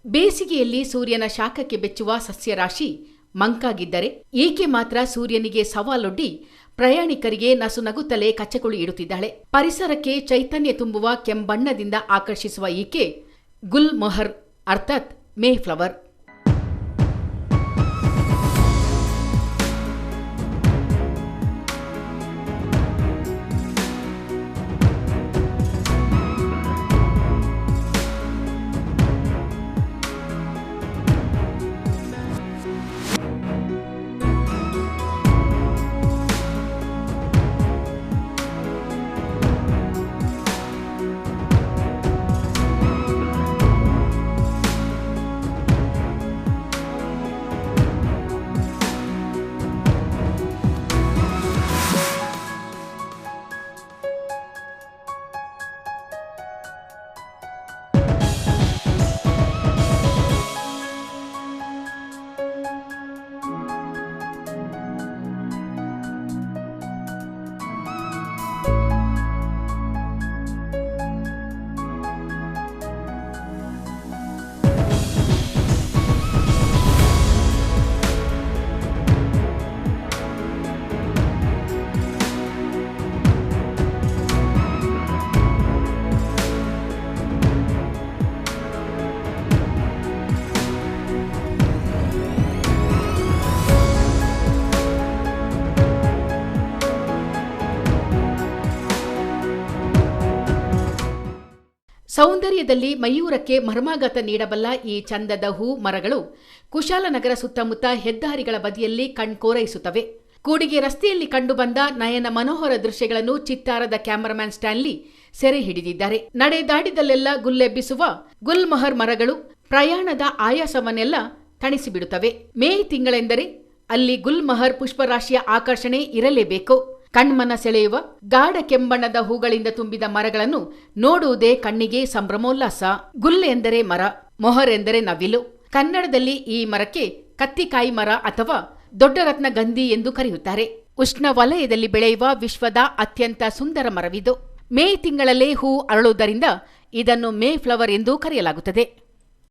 ಬೇಸಿಗೆಯಲ್ಲಿ ಸೂರ್ಯನ ಶಾಖಕ್ಕೆ ಬೆಚ್ಚುವ ಸಸ್ಯರಾಶಿ ಮಂಕಾಗಿದ್ದರೆ ಈಕೆ ಮಾತ್ರ ಸೂರ್ಯನಿಗೆ ಸವಾಲೊಡ್ಡಿ ಪ್ರಯಾಣಿಕರಿಗೆ ನಸುನಗುತ್ತಲೇ ಕಚ್ಚಕುಳಿ ಇಡುತ್ತಿದ್ದಾಳೆ. ಪರಿಸರಕ್ಕೆ ಚೈತನ್ಯ ತುಂಬುವ ಕೆಂಬಣ್ಣದಿಂದ ಆಕರ್ಷಿಸುವ ಈಕೆ ಗುಲ್ ಮೊಹರ್ ಅರ್ಥಾತ್ ಮೇ ಫ್ಲವರ್. ಸೌಂದರ್ಯದಲ್ಲಿ ಮಯೂರಕ್ಕೆ ಮರ್ಮಾಘಾತ ನೀಡಬಲ್ಲ ಈ ಚಂದದ ಹೂ ಮರಗಳು ಕುಶಾಲನಗರ ಸುತ್ತಮುತ್ತ ಹೆದ್ದಾರಿಗಳ ಬದಿಯಲ್ಲಿ ಕಣ್ಕೋರೈಸುತ್ತವೆ. ಕೂಡಿಗೆ ರಸ್ತೆಯಲ್ಲಿ ಕಂಡುಬಂದ ನಯನ ಮನೋಹರ ದೃಶ್ಯಗಳನ್ನು ಚಿತ್ತಾರದ ಕ್ಯಾಮರಾಮನ್ ಸ್ಟ್ಯಾನ್ಲಿ ಸೆರೆ ಹಿಡಿದಿದ್ದಾರೆ. ನಡೆದಾಡಿದಲ್ಲೆಲ್ಲ ಗುಲ್ಲೆಬ್ಬಿಸುವ ಗುಲ್ಮೊಹರ್ ಮರಗಳು ಪ್ರಯಾಣದ ಆಯಾಸವನ್ನೆಲ್ಲ ತಣಿಸಿಬಿಡುತ್ತವೆ. ಮೇ ತಿಂಗಳೆಂದರೆ ಅಲ್ಲಿ ಗುಲ್ಮೊಹರ್ ಪುಷ್ಪರಾಶಿಯ ಆಕರ್ಷಣೆ ಇರಲೇಬೇಕು. ಕಣ್ಮನ ಸೆಳೆಯುವ ಗಾಢ ಕೆಂಬಣ್ಣದ ಹೂಗಳಿಂದ ತುಂಬಿದ ಮರಗಳನ್ನು ನೋಡುವುದೇ ಕಣ್ಣಿಗೆ ಸಂಭ್ರಮೋಲ್ಲಾಸ. ಗುಲ್ ಎಂದರೆ ಮರ, ಮೊಹರ್ ಎಂದರೆ ನವಿಲು. ಕನ್ನಡದಲ್ಲಿ ಈ ಮರಕ್ಕೆ ಕತ್ತಿಕಾಯಿ ಮರ ಅಥವಾ ದೊಡ್ಡ ರತ್ನ ಗಂಧಿ ಎಂದು ಕರೆಯುತ್ತಾರೆ. ಉಷ್ಣ ವಲಯದಲ್ಲಿ ಬೆಳೆಯುವ ವಿಶ್ವದ ಅತ್ಯಂತ ಸುಂದರ ಮರವಿದು. ಮೇ ತಿಂಗಳಲ್ಲೇ ಹೂ ಅರಳುವುದರಿಂದ ಇದನ್ನು ಮೇ ಫ್ಲವರ್ ಎಂದು ಕರೆಯಲಾಗುತ್ತದೆ.